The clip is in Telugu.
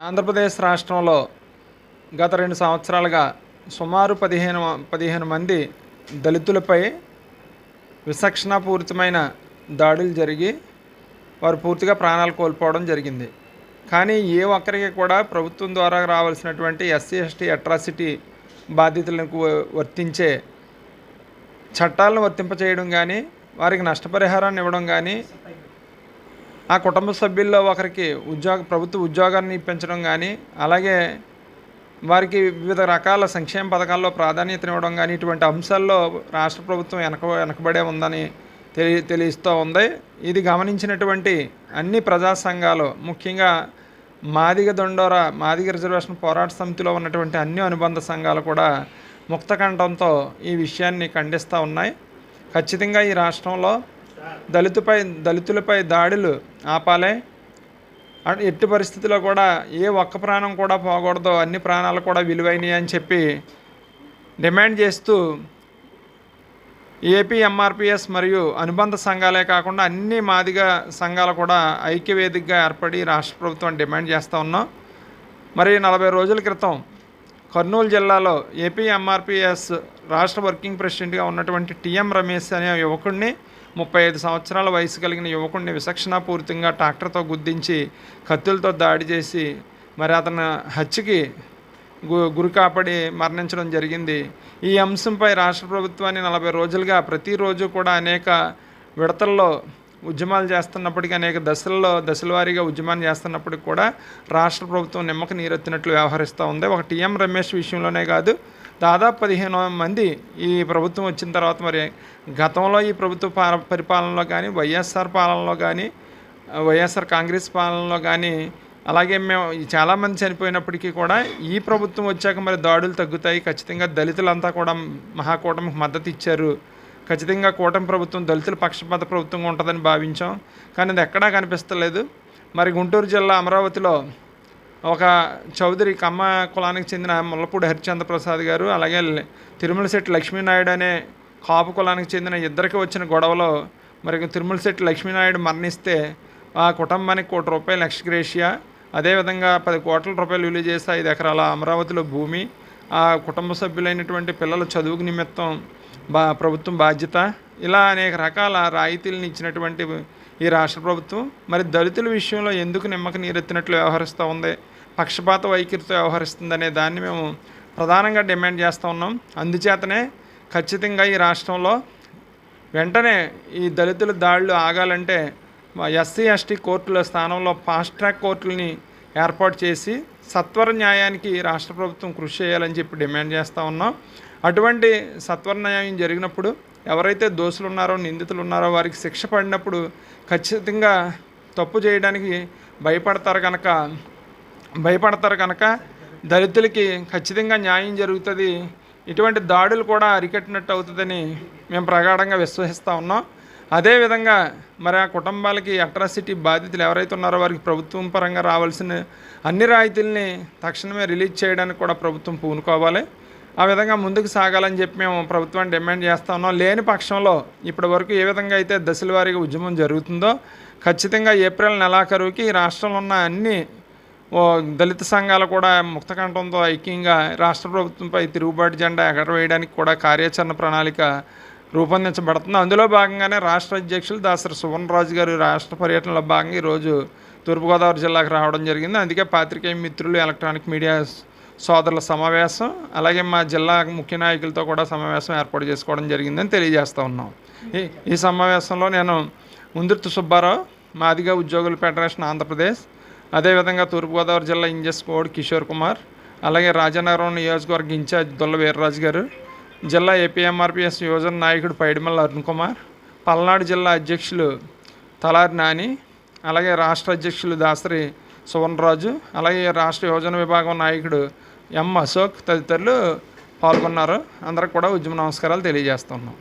ఆంధ్రప్రదేశ్ రాష్ట్రంలో గత 2 సంవత్సరాలుగా సుమారు 15 మంది దళితులపై విచక్షణాపూరితమైన దాడులు జరిగి వారు పూర్తిగా ప్రాణాలు కోల్పోవడం జరిగింది. కానీ ఏ ఒక్కరికి కూడా ప్రభుత్వం ద్వారా రావాల్సినటువంటి ఎస్సీ ఎస్టీ అట్రాసిటీ బాధితులకు వర్తించే చట్టాలను వర్తింపచేయడం కానీ, వారికి నష్టపరిహారాన్ని ఇవ్వడం కానీ, ఆ కుటుంబ సభ్యుల్లో ఒకరికి ప్రభుత్వ ఉద్యోగాన్ని ఇప్పించడం కానీ, అలాగే వారికి వివిధ రకాల సంక్షేమ పథకాల్లో ప్రాధాన్యతనివ్వడం కానీ, ఇటువంటి అంశాల్లో రాష్ట్ర ప్రభుత్వం వెనకబడే ఉందని తెలియస్తూ ఉంది. ఇది గమనించినటువంటి అన్ని ప్రజా సంఘాలు, ముఖ్యంగా మాదిగ రిజర్వేషన్ పోరాట సమితిలో ఉన్నటువంటి అన్ని అనుబంధ సంఘాలు కూడా ముక్తకంఠంతో ఈ విషయాన్ని ఖండిస్తూ ఉన్నాయి. ఖచ్చితంగా ఈ రాష్ట్రంలో దళితులపై దాడులు ఆపాలి. ఎట్టి పరిస్థితుల్లో కూడా ఏ ఒక్క ప్రాణం కూడా పోకూడదు, అన్ని ప్రాణాలు కూడా విలువైనవి అని చెప్పి డిమాండ్ చేస్తూ ఏపీ ఎంఆర్పిఎస్ మరియు అనుబంధ సంఘాలే కాకుండా అన్ని మాదిగ సంఘాలు కూడా ఐక్యవేదికగా ఏర్పడి రాష్ట్ర ప్రభుత్వం డిమాండ్ చేస్తూ ఉన్నాం. మరి 40 రోజుల క్రితం కర్నూలు జిల్లాలో ఏపీ ఎంఆర్పిఎస్ రాష్ట్ర వర్కింగ్ ప్రెసిడెంట్గా ఉన్నటువంటి టిఎం రమేష్ అనే యువకుడిని, 35 సంవత్సరాల వయసు కలిగిన యువకుడిని విచక్షణాపూరితంగా ట్రాక్టర్తో గుద్దించి కత్తులతో దాడి చేసి మరి అతను హత్యకి గురి కాపడి మరణించడం జరిగింది. ఈ అంశంపై రాష్ట్ర ప్రభుత్వాన్ని 40 రోజులుగా ప్రతిరోజు కూడా అనేక విడతల్లో ఉద్యమాలు చేస్తున్నప్పటికీ, అనేక దశల వారీగా ఉద్యమాన్ని చేస్తున్నప్పటికీ కూడా రాష్ట్ర ప్రభుత్వం నిమ్మక నీరెత్తినట్లు వ్యవహరిస్తూ ఉంది. ఒక టిఎం రమేష్ విషయంలోనే కాదు, దాదాపు 15 మంది ఈ ప్రభుత్వం వచ్చిన తర్వాత, మరి గతంలో ఈ ప్రభుత్వ పరిపాలనలో కానీ, వైఎస్ఆర్ పాలనలో కానీ, వైఎస్ఆర్ కాంగ్రెస్ పాలనలో కానీ, అలాగే మేము చాలామంది చనిపోయినప్పటికీ కూడా ఈ ప్రభుత్వం వచ్చాక మరి దాడులు తగ్గుతాయి. ఖచ్చితంగా దళితులంతా కూడా మహాకూటమికి మద్దతు ఇచ్చారు. ఖచ్చితంగా కూటమి ప్రభుత్వం దళితుల పక్షపాత ప్రభుత్వంగా ఉంటుందని భావించాం. కానీ అది ఎక్కడా కనిపిస్తలేదు. మరి గుంటూరు జిల్లా అమరావతిలో ఒక చౌదరి కమ్మ కులానికి చెందిన ముల్లపూడి హరిచంద్ర ప్రసాద్ గారు, అలాగే తిరుమలశెట్టి లక్ష్మీనాయుడు అనే కాపు కులానికి చెందిన ఇద్దరికి వచ్చిన గొడవలో మరి తిరుమలశెట్టి లక్ష్మీనాయుడు మరణిస్తే ఆ కుటుంబానికి ₹1 కోటి ఎక్స్గ్రేషియా, అదేవిధంగా 10 కోట్ల రూపాయలు విలువ చేసి 5 ఎకరాల అమరావతిలో భూమి, ఆ కుటుంబ సభ్యులైనటువంటి పిల్లల చదువుకు నిమిత్తం ప్రభుత్వం బాధ్యత, ఇలా అనేక రకాల రాయితీలను ఇచ్చినటువంటి ఈ రాష్ట్ర ప్రభుత్వం మరి దళితుల విషయంలో ఎందుకు నిమ్మక నీరెత్తినట్లు వ్యవహరిస్తూ ఉంది, పక్షపాత వైఖరితో వ్యవహరిస్తుందనే దాన్ని మేము ప్రధానంగా డిమాండ్ చేస్తూ ఉన్నాం. అందుచేతనే ఖచ్చితంగా ఈ రాష్ట్రంలో వెంటనే ఈ దళితుల దాడులు ఆగాలంటే ఎస్సీ ఎస్టీ కోర్టుల స్థానంలో ఫాస్ట్ ట్రాక్ కోర్టులని ఏర్పాటు చేసి సత్వర న్యాయానికి రాష్ట్ర ప్రభుత్వం కృషి చేయాలని చెప్పి డిమాండ్ చేస్తూ ఉన్నాం. అటువంటి సత్వర న్యాయం జరిగినప్పుడు ఎవరైతే దోషులు ఉన్నారో, నిందితులు ఉన్నారో వారికి శిక్ష పడినప్పుడు ఖచ్చితంగా తప్పు చేయడానికి భయపడతారు కనుక దళితులకి ఖచ్చితంగా న్యాయం జరుగుతుంది. ఇటువంటి దాడులు కూడా అరికట్టినట్టు అవుతుందని మేము ప్రగాఢంగా విశ్వసిస్తూ ఉన్నాం. అదేవిధంగా మరి ఆ కుటుంబాలకి అట్రాసిటీ బాధితులు ఎవరైతే ఉన్నారో వారికి ప్రభుత్వం పరంగా రావాల్సిన అన్ని రాయితీలని తక్షణమే రిలీజ్ చేయడానికి కూడా ప్రభుత్వం పూనుకోవాలి. ఆ విధంగా ముందుకు సాగాలని చెప్పి మేము ప్రభుత్వాన్ని డిమాండ్ చేస్తూ ఉన్నాం. లేని పక్షంలో ఇప్పటి వరకు ఏ విధంగా అయితే దశల వారీగా ఉద్యమం జరుగుతుందో ఖచ్చితంగా ఏప్రిల్ నెలాఖరుకి రాష్ట్రంలో ఉన్న అన్ని దళిత సంఘాలు కూడా ముక్తకంఠంతో ఐక్యంగా రాష్ట్ర ప్రభుత్వంపై తిరుగుబాటు జెండా ఎగరవేయడానికి కూడా కార్యాచరణ ప్రణాళిక రూపొందించబడుతుంది. అందులో భాగంగానే రాష్ట్ర అధ్యక్షులు దాసరి సువర్ణరాజు గారు రాష్ట్ర పర్యటనలో భాగంగా ఈరోజు తూర్పుగోదావరి జిల్లాకు రావడం జరిగింది. అందుకే పాత్రికేయ మిత్రులు, ఎలక్ట్రానిక్ మీడియా సోదరుల సమావేశం, అలాగే మా జిల్లా ముఖ్య నాయకులతో కూడా సమావేశం ఏర్పాటు చేసుకోవడం జరిగిందని తెలియజేస్తూ ఉన్నాం. ఈ సమావేశంలో నేను ముందుర్తి సుబ్బారావు, మాదిగ ఉద్యోగుల ఫెడరేషన్ ఆంధ్రప్రదేశ్, అదేవిధంగా తూర్పుగోదావరి జిల్లా ఇంజస్ కోడ్ కిషోర్ కుమార్, అలాగే రాజనగరం నియోజకవర్గ ఇన్ఛార్జ్ దొల్ల వీర్రాజు గారు, జిల్లా ఏపీఎంఆర్పిఎస్ యువజన నాయకుడు పైడిమల్ల అరుణ్ కుమార్, పల్నాడు జిల్లా అధ్యక్షులు తలారి నాని, అలాగే రాష్ట్ర అధ్యక్షులు దాసరి సువర్ణరాజు, అలాగే రాష్ట్ర యువజన విభాగం నాయకుడు ఎం అశోక్ తదితరులు పాల్గొన్నారు. అందరికి కూడా ఉద్యమ నమస్కారాలు తెలియజేస్తున్నాం.